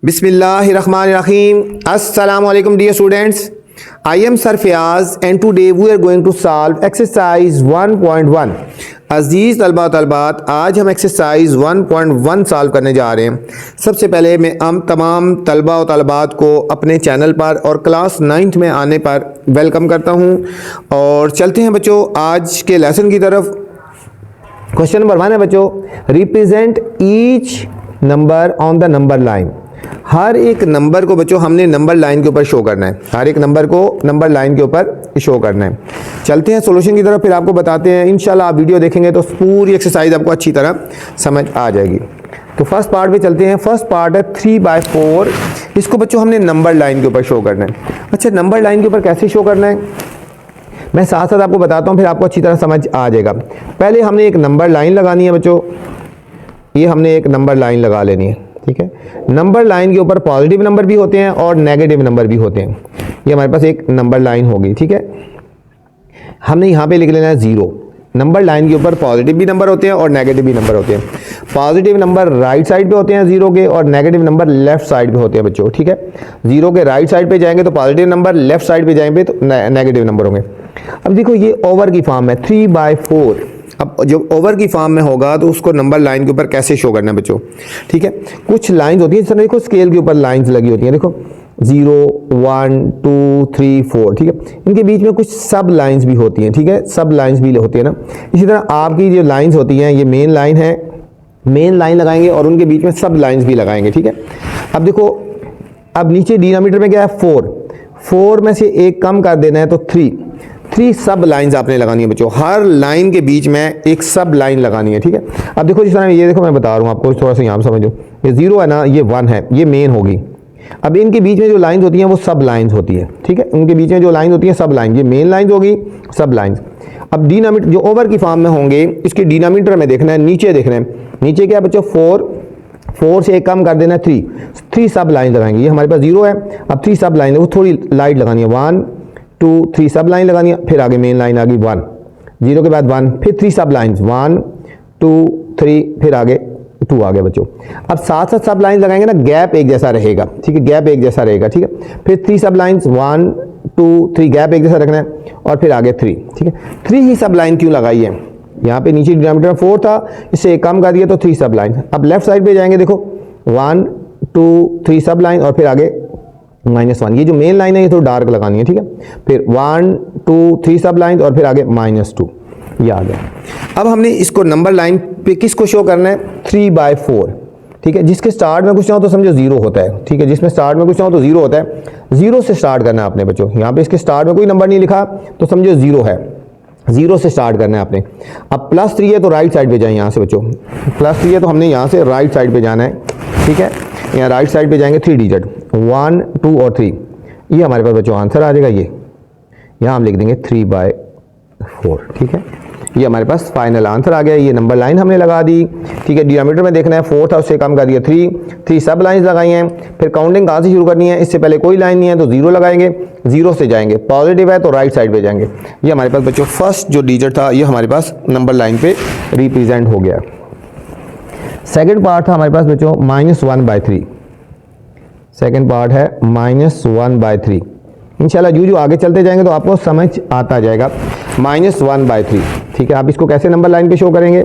Bismillahirrahmanirrahim. Assalamu alaikum dear students. I am Sir Fayaz and today we are going to solve exercise 1.1. अजीज़ तलबा तलबात, आज हम exercise 1.1 solve करने जा रहे हैं। सबसे पहले मैं तमाम तलबा और तलबात को अपने चैनल पर और क्लास 9th में आने पर वेलकम करता हूं और चलते हैं बच्चों आज के लेसन की तरफ। क्वेश्चन नंबर 1 है बच्चों, represent each number on the number line. हर एक नंबर को बच्चों हमने नंबर लाइन के ऊपर शो करना है, हर एक नंबर को नंबर लाइन के ऊपर शो करना है। चलते हैं सॉल्यूशन की तरफ, फिर आपको बताते हैं। इंशाल्लाह आप वीडियो देखेंगे तो पूरी एक्सरसाइज आपको अच्छी तरह समझ आ जाएगी। तो फर्स्ट पार्ट पे चलते हैं। फर्स्ट पार्ट है 3/4। इसको बच्चों हमने नंबर लाइन के ऊपर शो करना है। अच्छा, नंबर लाइन के ऊपर कैसे शो करना है मैं साथ साथ आपको बताता हूँ, फिर आपको अच्छी तरह समझ आ जाएगा। पहले हमने एक नंबर लाइन लगानी है बच्चों, ये हमने एक नंबर लाइन लगा लेनी है, ठीक है। नंबर लाइन के ऊपर पॉजिटिव नंबर भी होते हैं और नेगेटिव नंबर भी होते हैं। ये हमारे पास एक नंबर लाइन होगी, ठीक है। हमने यहाँ पे लिख लेना है 0। नंबर लाइन के ऊपर पॉजिटिव भी नंबर होते हैं और नेगेटिव भी नंबर होते हैं। पॉजिटिव नंबर राइट साइड पे होते हैं 0 के और नेगेटिव नंबर लेफ्ट साइड पे होते हैं बच्चों, ठीक है। 0 के राइट साइड पे जाएंगे तो पॉजिटिव नंबर, लेफ्ट साइड पे जाएंगे तो नेगेटिव नंबर होंगे। अब देखो ये ओवर की फॉर्म है 3/4। अब जब ओवर की फॉर्म में होगा तो उसको नंबर लाइन के ऊपर कैसे शो करना है बच्चों, ठीक है। कुछ लाइंस होती हैं, जैसे देखो स्केल के ऊपर लाइंस लगी होती हैं, देखो 0 1 2 3 4, ठीक है। इनके बीच में कुछ सब लाइंस भी होती हैं, ठीक है, सब लाइंस भी होती है ना। इसी तरह आपकी जो लाइंस होती हैं, ये मेन लाइन है, मेन लाइन लगाएंगे और उनके बीच में सब लाइंस भी लगाएंगे, ठीक है। अब देखो, अब नीचे डिनोमिनेटर में क्या है 4 में से एक कम कर देना है तो 3 सब लाइंस आपने लगानी है बच्चों। हर लाइन के बीच में एक सब लाइन लगानी है, ठीक है। अब देखो जिस तरह ये देखो मैं बता रहा हूँ आपको, थोड़ा सा यहाँ समझो, ये 0 है ना, ये 1 है, ये मेन होगी। अब इनके बीच में जो लाइंस होती हैं वो सब लाइंस होती है, ठीक है। उनके बीच में जो लाइन होती है सब लाइन, ये मेन लाइन होगी, सब लाइंस। अब डिनोमिनेटर जो ओवर की फॉर्म में होंगे, इसके डिनोमिनेटर में देखना है, नीचे देखना है। नीचे क्या है बच्चों 4 से एक कम कर देना है 3 सब लाइन लगाएंगे। ये हमारे पास 0 है, अब 3 सब लाइन है, वो थोड़ी लाइट लगानी है, 1 2 3 सब लाइन लगानी है। फिर आगे मेन लाइन आ गई 1, 0 के बाद 1, फिर 3 सब लाइन 1 2 3, फिर आगे 2 आ गए बच्चों। अब साथ साथ सब लाइन लगाएंगे ना, गैप एक जैसा रहेगा, ठीक है, गैप एक जैसा रहेगा, ठीक है। फिर 3 सब लाइन 1 2 3, गैप एक जैसा रखना है और फिर आगे 3, ठीक है। 3 ही सब लाइन क्यों लगाई है, यहाँ पे नीचे डिनोमिनेटर 4 था, इससे एक कम कर दिया तो 3 सब लाइन। अब लेफ्ट साइड पे जाएंगे, देखो 1 2 3 सब लाइन और फिर आगे -1। ये जो मेन लाइन है ये तो डार्क लगानी है, ठीक है। फिर 1 2 3 सब लाइन और फिर आगे -2, ये आ गया। अब हमने इसको नंबर लाइन पे किसको शो करना है 3/4, ठीक है। जिसके स्टार्ट में कुछ ना हो तो समझो 0 होता है, ठीक है। जिसमें स्टार्ट में कुछ ना हो तो 0 होता है। 0 से स्टार्ट करना है आपने बच्चों। यहाँ पे इसके स्टार्ट में कोई नंबर नहीं लिखा तो समझो 0 है, 0 से स्टार्ट करना है आपने। अब +3 है तो राइट साइड पे जाए, यहाँ से बच्चों +3 है तो हमने यहाँ से राइट साइड पे जाना है, ठीक है। यहाँ राइट साइड पे जाएंगे 3 डिजिट 1 2 और 3, ये हमारे पास बच्चों आंसर आ जाएगा। ये यहाँ हम लिख देंगे 3/4, ठीक है। ये हमारे पास फाइनल आंसर आ गया। ये नंबर लाइन हमने लगा दी, ठीक है। डिनोमिनेटर में देखना है 4 था, उससे कम कर दिया 3 सब लाइन लगाई हैं। फिर काउंटिंग कहाँ से शुरू करनी है, इससे पहले कोई लाइन नहीं है तो 0 लगाएंगे, 0 से जाएंगे, पॉजिटिव है तो राइट साइड पे जाएंगे। ये हमारे पास बच्चों फर्स्ट जो डिजिट था ये हमारे पास नंबर लाइन पे रिप्रेजेंट हो गया। सेकेंड पार्ट था हमारे पास बच्चों -1/3। सेकेंड पार्ट है -1/3। इंशाल्लाह जो आगे चलते जाएंगे तो आपको समझ आता जाएगा। -1/3, ठीक है। आप इसको कैसे नंबर लाइन पे शो करेंगे,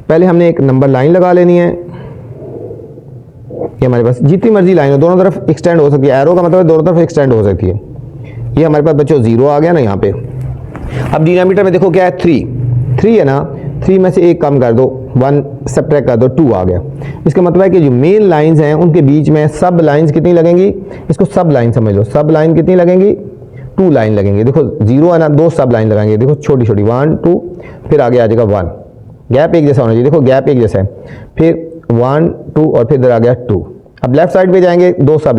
पहले हमने एक नंबर लाइन लगा लेनी है। ये हमारे पास जितनी मर्जी लाइन हो दोनों तरफ एक्सटेंड हो सकती है, एरो का मतलब दोनों तरफ एक्सटेंड हो सकती है। ये हमारे पास बच्चों 0 आ गया ना यहाँ पे। अब डिनोमिनेटर में देखो क्या है 3 है ना, 3 में से एक कम कर दो, 1 सब्ट्रैक्ट कर दो, 2 आ गया। इसका मतलब है कि जो मेन लाइंस हैं उनके बीच में सब लाइंस कितनी लगेंगी, इसको सब लाइन समझ लो। सब लाइन कितनी लगेंगी 2 लाइन लगेंगे। देखो 0 है ना, 2 सब लाइन लगाएंगे, देखो छोटी छोटी 1 2, फिर आगे आ जाएगा 1, गैप एक जैसा होना चाहिए, देखो गैप एक जैसा है। फिर 1 2 और फिर इधर आ गया 2। अब लेफ्ट साइड पे जाएंगे 2 सब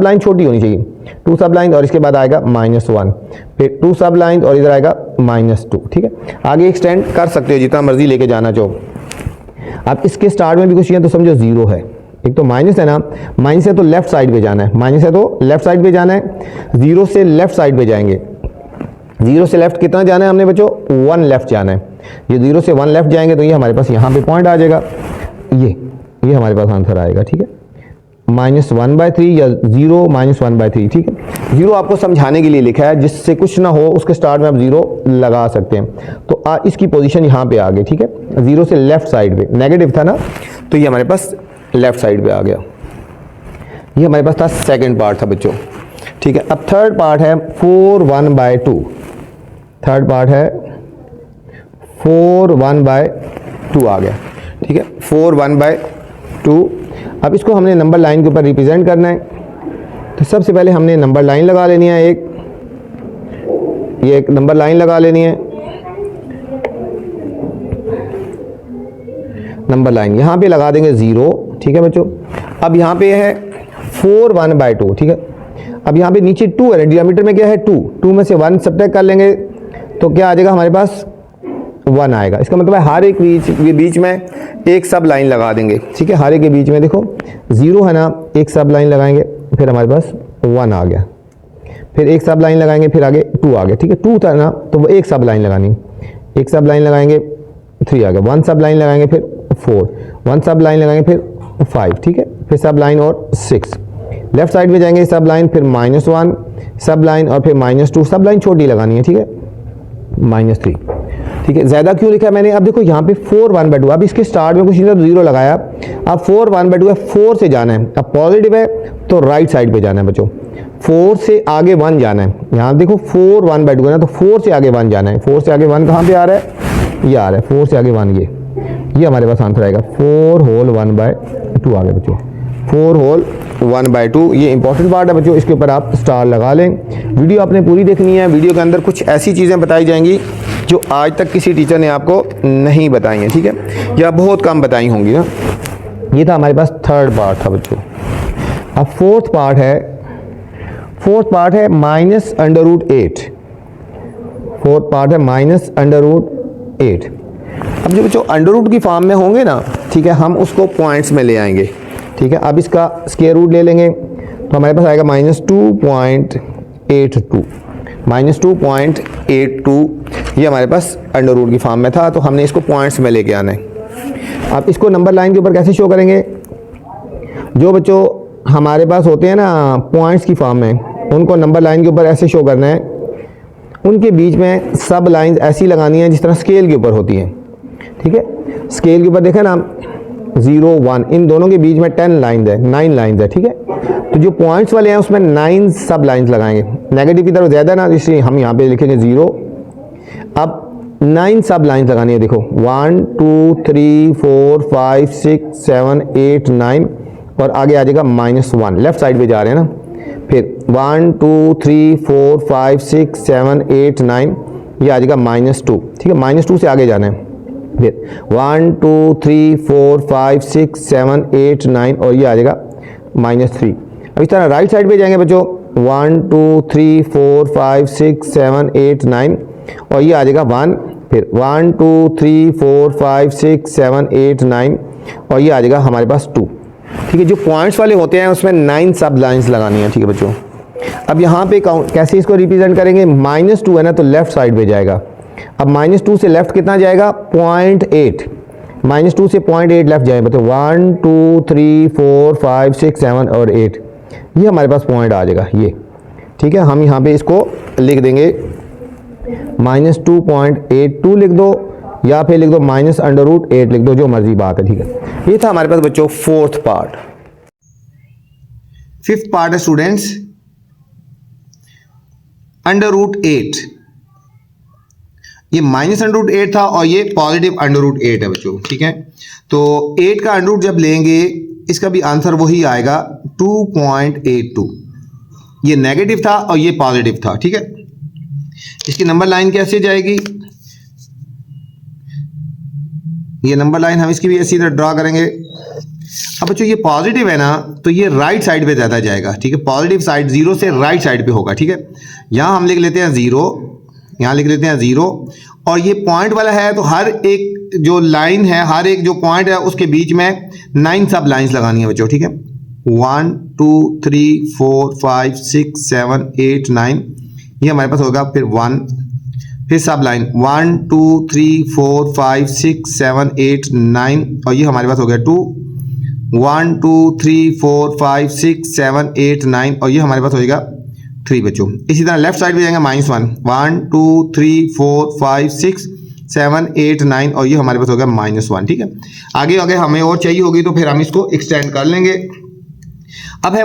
लाइन छोटी होनी चाहिए, 2 सब लाइन और इसके बाद आएगा -1, फिर 2 सब लाइन और इधर आएगा -2, ठीक है। आगे एक्सटेंड कर सकते हो जितना मर्जी लेके जाना चाहो। अब इसके स्टार्ट में भी कुछ है तो समझो 0 है, एक तो माइनस है ना, माइनस है तो लेफ्ट साइड पे जाना है, माइनस है तो लेफ्ट साइड पे जाना है। 0 से लेफ्ट साइड पे जाएंगे, 0 से लेफ्ट कितना जाना है हमने बच्चों 1 लेफ्ट जाना है। ये 0 से 1 लेफ्ट जाएंगे तो ये हमारे पास यहाँ पे पॉइंट आ जाएगा, ये हमारे पास आंसर आएगा, ठीक है। -1/3 या 0 -1/3, ठीक है। 0 आपको समझाने के लिए लिखा है, जिससे कुछ ना हो उसके स्टार्ट में आप 0 लगा सकते हैं। तो इसकी पोजीशन यहाँ पे आ गई, ठीक है। 0 से लेफ्ट साइड पे नेगेटिव था ना, तो ये हमारे पास लेफ्ट साइड पे आ गया। ये हमारे पास था सेकंड पार्ट था बच्चों, ठीक है। अब थर्ड पार्ट है 4/1/2। थर्ड पार्ट है 4/1/2 आ गया, ठीक है। 4/1/2। अब इसको हमने नंबर लाइन के ऊपर रिप्रेजेंट करना है। तो सबसे पहले हमने नंबर लाइन लगा लेनी है, ये एक नंबर लाइन लगा लेनी है। नंबर लाइन यहाँ पे लगा देंगे 0, ठीक है बच्चों। अब यहाँ पे है 4/1/2, ठीक है। अब यहाँ पे नीचे 2 है, डिनोमिनेटर में क्या है 2 में से 1 सब्ट्रैक्ट कर लेंगे तो क्या आ जाएगा हमारे पास 1 आएगा। इसका मतलब है हर एक बीच में एक सब लाइन लगा देंगे, ठीक है। हर एक के बीच में देखो 0 है ना, एक सब लाइन लगाएंगे, फिर हमारे पास 1 आ गया। फिर एक सब लाइन लगाएंगे, फिर आगे 2 आ गया, ठीक है। 2 था ना, तो वो एक सब लाइन लगानी, एक सब लाइन लगाएंगे 3 आ गया। 1 सब लाइन लगाएंगे फिर 4, 1 सब लाइन लगाएंगे फिर 5, ठीक है। फिर सब लाइन और 6। लेफ्ट साइड में जाएंगे सब लाइन, फिर -1 सब लाइन और फिर -2 सब लाइन छोटी लगानी है, ठीक है। -3, ठीक है। ज़्यादा क्यों लिखा है मैंने? अब देखो यहाँ पे 4/1/2, अब इसके स्टार्ट में कुछ नहीं था तो 0 लगाया। अब 4/1/2 है, 4 से जाना है। अब पॉजिटिव है तो राइट साइड पे जाना है बच्चों, 4 से आगे 1 जाना है। यहाँ देखो 4/1/2 है ना, तो 4 से आगे 1 जाना है। 4 से आगे 1 कहाँ पे आ रहा है? ये आ रहा है 4 से आगे 1, ये हमारे पास आंसर आएगा 4/1/2 आ गया बच्चों। 4/1/2 ये इंपॉर्टेंट पार्ट है बच्चों, इसके ऊपर आप स्टार लगा लें। वीडियो आपने पूरी देखनी है। वीडियो के अंदर कुछ ऐसी चीज़ें बताई जाएंगी जो आज तक किसी टीचर ने आपको नहीं बताई हैं, ठीक है, या बहुत कम बताई होंगी ना। ये था हमारे पास थर्ड पार्ट था बच्चों। अब फोर्थ पार्ट है -√8। फोर्थ पार्ट है -√8। अब जो बच्चों अंडर की फॉर्म में होंगे ना, ठीक है, हम उसको पॉइंट्स में ले आएंगे, ठीक है। अब इसका स्क्वायर रूट ले लेंगे तो हमारे पास आएगा -2.82। -2.82 ये हमारे पास अंडर की फॉर्म में था, तो हमने इसको पॉइंट्स में लेके आना है। अब इसको नंबर लाइन के ऊपर कैसे शो करेंगे? जो बच्चों हमारे पास होते हैं ना पॉइंट्स की फॉर्म में, उनको नंबर लाइन के ऊपर ऐसे शो करना है। उनके बीच में सब लाइंस ऐसी लगानी है जिस तरह स्केल के ऊपर होती हैं, ठीक है। स्केल के ऊपर देखें ना 0, 1, इन दोनों के बीच में 10 लाइंस है, 9 लाइंस है, ठीक है। तो जो पॉइंट्स वाले हैं उसमें 9 सब लाइंस लगाएंगे। नेगेटिव की तरफ ज़्यादा ना, इसलिए हम यहाँ पे लिखेंगे 0। अब 9 सब लाइंस लगानी है। देखो 1 2 3 4 5 6 7 8 9 और आगे आ जाएगा -1, लेफ्ट साइड पे जा रहे हैं ना। फिर 1 2 3 4 5 6 7 8 9 ये आ जाएगा -2, ठीक है। -2 से आगे जाना है। फिर 1 2 3 4 5 6 7 8 9 और ये आ जाएगा -3। अब इस तरह राइट साइड पे जाएंगे बच्चों 1 2 3 4 5 6 7 8 9 और ये आ जाएगा 1। फिर 1 2 3 4 5 6 7 8 9 और ये आ जाएगा हमारे पास 2, ठीक है। जो पॉइंट्स वाले होते हैं उसमें 9 सब लाइंस लगानी है, ठीक है बच्चों। अब यहाँ पे कैसे इसको रिप्रेजेंट करेंगे? -2 है ना, तो लेफ्ट साइड पे जाएगा। अब -2 से लेफ्ट कितना जाएगा? 0.8। -2 से 0.8 लेफ्ट जाए बच्चों। 1 2 3 4 5 6 7 और 8 ये हमारे पास पॉइंट आ जाएगा, ये, ठीक है। हम यहाँ पे इसको लिख देंगे -2.82 लिख दो या फिर लिख दो -√8 लिख दो, जो मर्जी बात है, ठीक है। ये था हमारे पास बच्चों फोर्थ पार्ट। फिफ्थ पार्ट है स्टूडेंट्स √8। ये -√8 था और ये पॉजिटिव √8 है बच्चों, ठीक है। तो 8 का √ जब लेंगे इसका भी आंसर वही आएगा 2.82। ये नेगेटिव था और ये पॉजिटिव था, ठीक है। इसकी नंबर लाइन कैसे जाएगी? ये नंबर लाइन हम इसकी भी ऐसी तरह ड्रा करेंगे। अब बच्चों ये पॉजिटिव है ना, तो ये राइट साइड पे ज़्यादा जाएगा, ठीक है। पॉजिटिव साइड 0 से राइट साइड पे होगा, ठीक है। यहाँ हम लिख लेते हैं 0, यहाँ लिख लेते हैं 0 और ये पॉइंट वाला है, तो हर एक जो लाइन है, हर एक जो पॉइंट है उसके बीच में 9 सब लाइन्स लगानी है बच्चों, ठीक है। 1 2 3 4 5 6 7 8 9 ये हमारे पास होगा। फिर 1, फिर सब लाइन 1 2 3 4 5 6 7 8 9 और ये हमारे पास हो गया 2। 1 2 3 4 5 6 7 8 9 और ये हमारे पास हो जाएगा 3 बच्चों। इसी तरह लेफ्ट साइड पे जाएंगे -1 1 2 3 4 5 6 7 8 9 और ये हमारे पास हो गया -1। ठीक है, आगे आगे हमें और चाहिए होगी तो फिर हम इसको एक्सटेंड कर लेंगे। अब है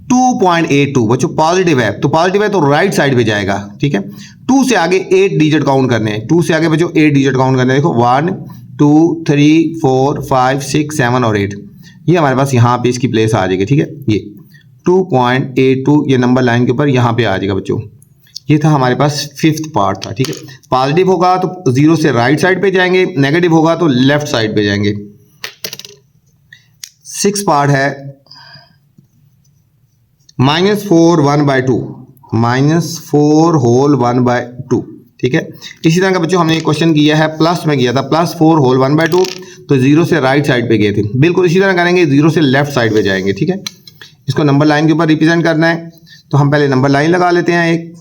2.82 बच्चों, पॉजिटिव है तो पॉजिटिव है तो राइट साइड पे जाएगा। ठीक है, 2 से आगे 8 डिजिट काउंट करने हैं, 2 से आगे बच्चों 8 डिजिट काउंट करने हैं। देखो 1 2 3 4 5 6 7 और 8, ये हमारे पास यहाँ पे इसकी प्लेस आ जाएगी। ठीक है, ये 2.82 ये नंबर लाइन के ऊपर यहाँ पे आ जाएगा बच्चों। ये था हमारे पास फिफ्थ पार्ट था। ठीक है, पॉजिटिव होगा तो 0 से राइट साइड पे जाएंगे, नेगेटिव होगा तो लेफ्ट साइड पे जाएंगे। 6 पार्ट है -4 1/2 -4 होल 1/2। ठीक है, इसी तरह का बच्चों हमने एक क्वेश्चन किया है, प्लस में किया था, +4 होल 1/2 तो 0 से राइट साइड पे गए थे। बिल्कुल इसी तरह करेंगे, 0 से लेफ्ट साइड पे जाएंगे। ठीक है, इसको नंबर लाइन के ऊपर रिप्रेजेंट करना है तो हम पहले नंबर लाइन लगा लेते हैं एक,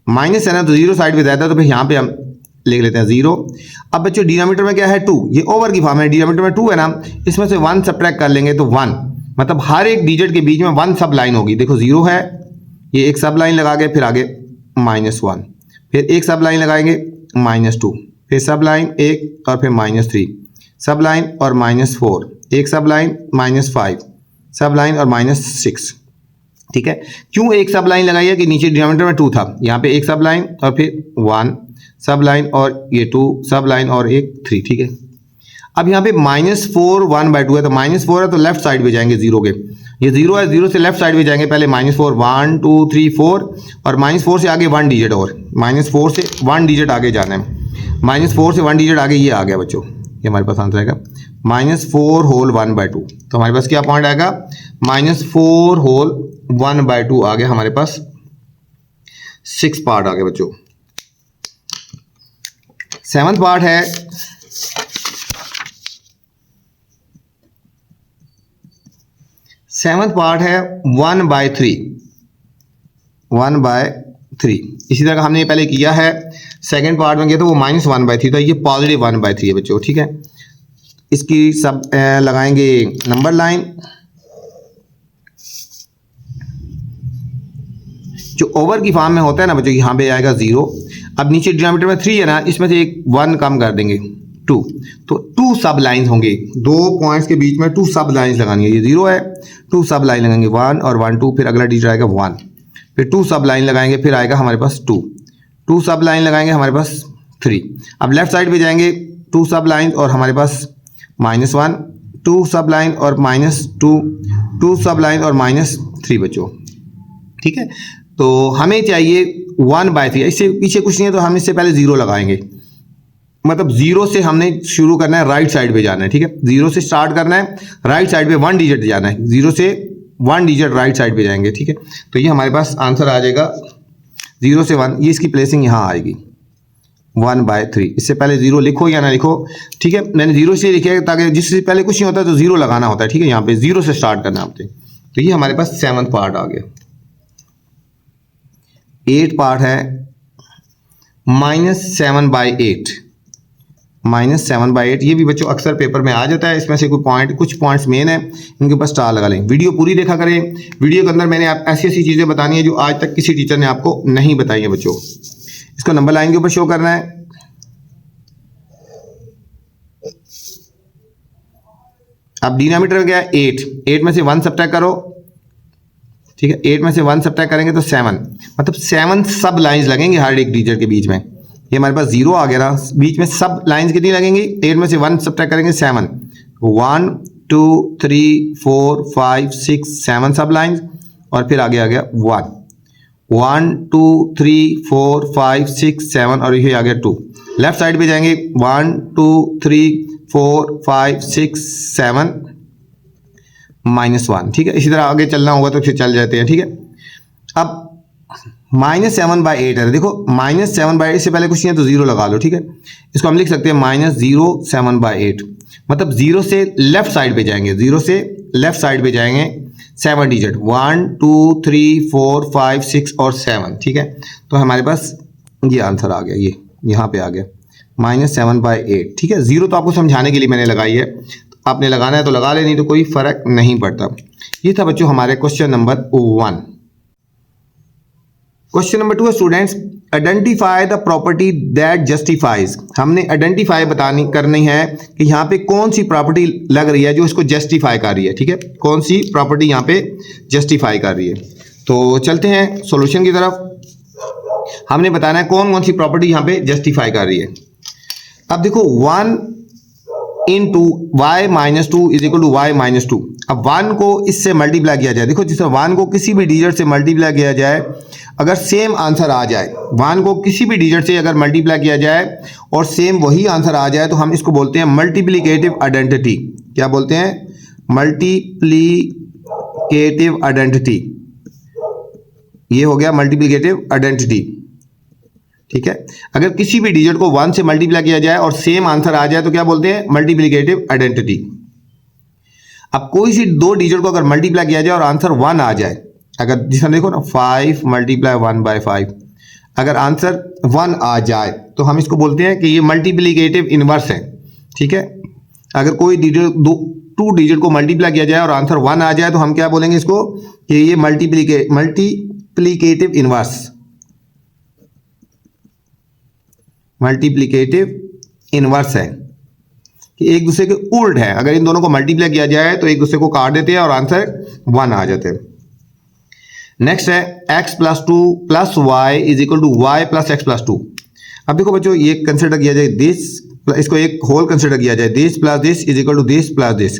माइनस है ना तो 0 साइड पे जाता है तो फिर यहाँ पे हम लिख लेते हैं 0। अब बच्चों डिनोमिनेटर में क्या है 2, ये ओवर की फॉर्म है, डिनोमिनेटर में 2 है ना, इसमें से 1 सब्ट्रैक्ट कर लेंगे तो 1, मतलब हर एक डिजिट के बीच में 1 सब लाइन होगी। देखो 0 है, ये एक सब लाइन लगा के फिर आगे -1, फिर एक सब लाइन लगाएंगे -2, फिर सब लाइन एक और फिर -3, सब लाइन और -4, एक सब लाइन -5, सब लाइन और -6। ठीक है, क्यों एक सब लाइन लगाई है कि नीचे डिनोमिनेटर में 2 था, यहाँ पे एक सब लाइन और फिर 1 सब लाइन और ये 2 सब लाइन और एक 3। ठीक है, अब यहाँ पे -4 1/2 है तो -4 है तो लेफ्ट साइड पे जाएंगे 0 के, ये 0 है 0 से लेफ्ट साइड पे जाएंगे। पहले -4 1 2 3 4 और -4 से आगे 1 डिजिट और, -4 से 1 डिजिट आगे जाना है, -4 से 1 डिजिट आगे ये आ गया बच्चों, ये हमारे पास आंसर आएगा -4 होल 1/2। तो हमारे पास क्या पॉइंट आएगा, -4 होल 1/2 आ गया हमारे पास। 6 पार्ट आ गया बच्चों। 7th पार्ट है सेवंथ पार्ट है 1/3, 1/3। इसी तरह का हमने पहले किया है, सेकंड पार्ट में किया था वो -1/3 था, ये पॉजिटिव 1/3 है बच्चों। ठीक है, इसकी सब लगाएंगे नंबर लाइन, जो ओवर की फॉर्म में होता है ना बच्चों, यहाँ पे आएगा 0। अब नीचे डिनोमिनेटर में 3 है ना, इसमें से एक 1 कम कर देंगे 2, तो 2 सब लाइन्स होंगे, 2 पॉइंट्स के बीच में 2 सब लाइन्स लगानी है। ये 0 है, 2 सब लाइन लगाएंगे 1 और 1 2, फिर अगला डिजिट आएगा 1, फिर 2 सब लाइन लगाएंगे, फिर आएगा हमारे पास 2 सब लाइन लगाएंगे हमारे पास 3। अब लेफ्ट साइड पे जाएंगे 2 सब लाइन और हमारे पास -1, 2 सब लाइन और -2, 2 सब लाइन और -3 बच्चों। ठीक है, तो हमें चाहिए 1/3, इससे पीछे कुछ नहीं है तो हम इससे पहले 0 लगाएंगे, मतलब 0 से हमने शुरू करना है, राइट साइड पे जाना है। ठीक है, 0 से स्टार्ट करना है, राइट साइड पे 1 डिजिट जाना है, 0 से 1 डिजिट राइट साइड पे जाएंगे। ठीक है, तो ये हमारे पास आंसर आ जाएगा 0 से 1, ये इसकी प्लेसिंग यहाँ आएगी 1/3। इससे पहले 0 लिखो या ना लिखो। ठीक है, मैंने 0 से लिखा है ताकि जिससे पहले कुछ नहीं होता तो 0 लगाना होता है। ठीक है, यहाँ पे 0 से स्टार्ट करना है आपने। तो ये हमारे पास 7th पार्ट आ गया। 8 पार्ट है -7/8, -7/8। ये भी बच्चों अक्सर पेपर में आ जाता है, इसमें से कुछ पॉइंट्स मेन है, इनके ऊपर स्टार लगा लें। वीडियो पूरी देखा करें, वीडियो के अंदर मैंने आप ऐसी ऐसी चीज़ें बतानी है जो आज तक किसी टीचर ने आपको नहीं बताई है बच्चों। इसको नंबर लाइन के ऊपर शो करना है। अब डिनोमिनेटर क्या है 8 में से 1 सब्ट्रैक्ट करो। ठीक है, 8 में से 1 सब्ट्रैक्ट करेंगे तो 7, मतलब 7 सब लाइंस लगेंगे हर एक डिजिट के बीच में। ये हमारे पास 0 आ गया ना, बीच में सब लाइंस कितनी लगेंगी, 8 में से 1 सब्ट्रैक्ट करेंगे 7, 1 2 3 4 5 6 7 सब लाइंस और फिर आगे आ गया 1 2 3 4 5 6 7 और ये आ गया 2। लेफ्ट साइड पे जाएंगे 1 2 3 4 5 6 7 -1। ठीक है, इसी तरह आगे चलना होगा तो फिर चल जाते हैं। ठीक है, अब -7/8 है, देखो -7/8 से पहले कुछ नहीं है तो 0 लगा लो। ठीक है, इसको हम लिख सकते हैं -07/8, मतलब 0 से लेफ्ट साइड पे जाएंगे, 0 से लेफ्ट साइड पे जाएंगे 7 डिजिट, 1 2 3 4 5 6 और 7। ठीक है, तो हमारे पास ये आंसर आ गया, ये यहाँ पे आ गया -7/8। ठीक है, 0 तो आपको समझाने के लिए मैंने लगाई है, आपने लगाना है तो लगा ले, नहीं तो कोई फर्क नहीं पड़ता। ये था बच्चों हमारे क्वेश्चन नंबर 1। क्वेश्चन नंबर 2 है students, identify the property that justifies. हमने आइडेंटिफाई करनी है कि यहाँ पे कौन सी प्रॉपर्टी लग रही है जो इसको जस्टिफाई कर रही है। ठीक है, कौन सी प्रॉपर्टी यहाँ पे जस्टिफाई कर रही है। तो चलते हैं सॉल्यूशन की तरफ। हमने बताना है कौन कौन सी प्रॉपर्टी यहाँ पे जस्टिफाई कर रही है। अब देखो 1 into Y minus 2 is equal to Y minus 2। अब 1 को इससे मल्टीप्लाई किया जाए, देखो जिस तरह 1 को किसी भी डिजिट से मल्टीप्लाई किया जाए, अगर सेम आंसर आ जाए, 1 को किसी भी डिजिट से अगर मल्टीप्लाई किया जाए और सेम वही आंसर आ जाए, तो हम इसको बोलते हैं मल्टीप्लिकेटिव आइडेंटिटी। क्या बोलते हैं? Multiplicative identity. ये हो गया मल्टीप्लिकेटिव आइडेंटिटी। ठीक है, अगर किसी भी डिजिट को 1 से मल्टीप्लाई किया जाए और सेम आंसर आ जाए तो क्या बोलते हैं? Multiplicative identity. अब कोई सी दो डिजिट को अगर मल्टीप्लाई किया जाए और आंसर 1 आ जाए, अगर जिसमें देखो ना 5 × 1/5, अगर आंसर 1 आ जाए तो हम इसको बोलते हैं कि ये मल्टीप्लिकेटिव इनवर्स है। ठीक है, अगर कोई डिजिट टू डिजिट को मल्टीप्लाई किया जाए और आंसर 1 आ जाए तो हम क्या बोलेंगे इसको कि ये मल्टीप्लिकेटिव इनवर्स, मल्टीप्लिकेटिव इनवर्स है कि एक दूसरे के उल्ट है। अगर इन दोनों को मल्टीप्लाई किया जाए तो एक दूसरे को काट देते हैं और आंसर 1 आ जाते हैं। नेक्स्ट है x + 2 + y is equal to y + x + 2। अब देखो बच्चों, ये कंसिडर किया जाए दिस, इसको एक होल कंसिडर किया जाए, this + this is equal to this + this.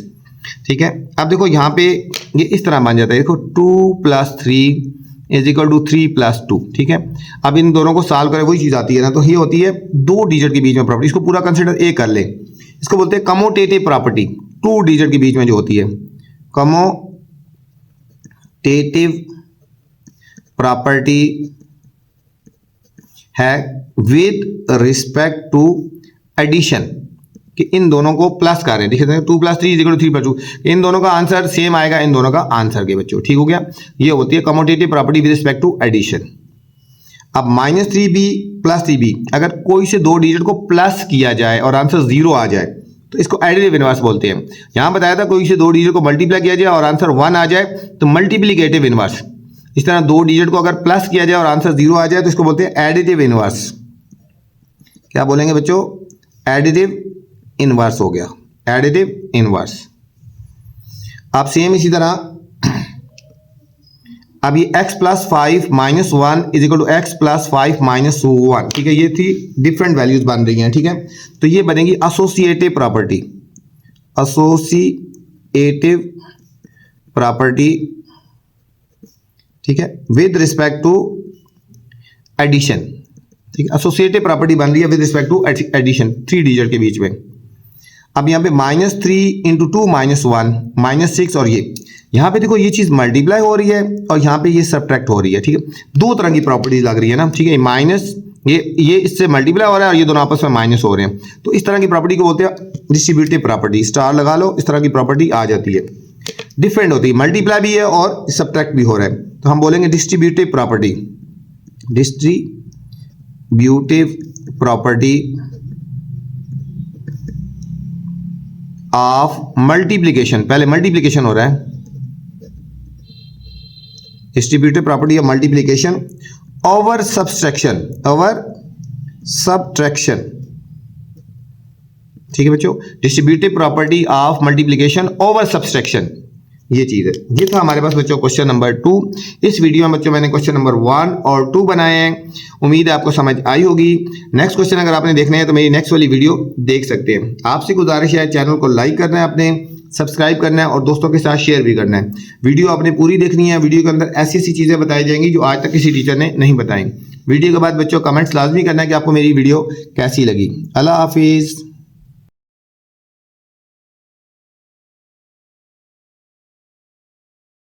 ठीक है, अब देखो यहाँ पे ये इस तरह बन जाता है, देखो 2 + 3 इज इक्वल टू 3 + 2। ठीक है, अब इन दोनों को सॉल्व करें, वही चीज आती है ना, तो ये होती है दो डिजिट के बीच में प्रॉपर्टी। इसको पूरा कंसिडर ए कर ले, इसको बोलते हैं कमोटेटिव प्रॉपर्टी। टू डिजिट के बीच में जो होती है कमोटेटिव प्रॉपर्टी है विद रिस्पेक्ट टू एडिशन, कि इन दोनों को प्लस कर रहे हैं। देखिए 2 + 3 इज इक्वल टू 3 + 2, इन दोनों का आंसर सेम आएगा, इन दोनों का आंसर के बच्चों। ठीक हो गया, ये होती है commutative property with respect to addition. अब -3b + 3b, अगर कोई से दो डिजिट को प्लस किया जाए और आंसर 0 आ जाए तो इसको एडिटिव इनवर्स बोलते हैं। यहां बताया था कोई से दो डिजिट को मल्टीप्लाई किया जाए और आंसर 1 आ जाए तो मल्टीप्लिकेटिव इनवर्स। इस तरह दो डिजिट को अगर प्लस किया जाए और आंसर 0 आ जाए तो इसको बोलते हैं एडिटिव इनवर्स। क्या बोलेंगे बच्चों? एडिटिव इनवर्स हो गया, एडिटिव इनवर्स। अब सेम इसी तरह अब ये x + 5 - 1 is equal to x + 5 - 1। ठीक है, ये थी डिफरेंट वैल्यूज बन रही हैं। ठीक है, तो ये बनेगी एसोसिएटिव प्रॉपर्टी, एसोसिएटिव प्रॉपर्टी। ठीक है, विद रिस्पेक्ट टू एडिशन। ठीक है, एसोसिएटिव प्रॉपर्टी बन रही है with respect to addition, 3 digit के बीच में। अब यहाँ पे -3 × 2 - 1 -6, और ये यहाँ पे देखो ये चीज मल्टीप्लाई हो रही है और यहाँ पे ये सब्ट्रैक्ट हो रही है। ठीक है, दो तरह की प्रॉपर्टी लग रही है ना। ठीक है, माइनस ये इससे मल्टीप्लाई हो रहा है और ये दोनों आपस में माइनस हो रहे हैं, तो इस तरह की प्रॉपर्टी को बोलते हैं डिस्ट्रीब्यूटिव प्रॉपर्टी। स्टार लगा लो, इस तरह की प्रॉपर्टी आ जाती है। डिफरेंट होती है, मल्टीप्लाई भी है और सब्ट्रैक्ट भी हो रहा है, तो हम बोलेंगे distributive property, distributive property of multiplication. पहले मल्टीप्लिकेशन हो रहा है, distributive property of multiplication over subtraction, over subtraction. ठीक है बच्चों, distributive property of multiplication over subtraction, ये चीज है। ये था हमारे पास बच्चों क्वेश्चन नंबर 2। इस वीडियो में बच्चों मैंने क्वेश्चन नंबर 1 और 2 बनाए हैं। उम्मीद है आपको समझ आई होगी। नेक्स्ट क्वेश्चन अगर आपने देखना है तो मेरी नेक्स्ट वाली वीडियो देख सकते हैं। आपसे गुजारिश है चैनल को लाइक करना है, अपने सब्सक्राइब करना है और दोस्तों के साथ शेयर भी करना है। वीडियो आपने पूरी देखनी है, वीडियो के अंदर ऐसी ऐसी चीजें बताई जाएंगी जो आज तक किसी टीचर ने नहीं बताई। वीडियो के बाद बच्चों कमेंट्स लाजमी करना है कि आपको मेरी वीडियो कैसी लगी। अल्लाह हाफिज।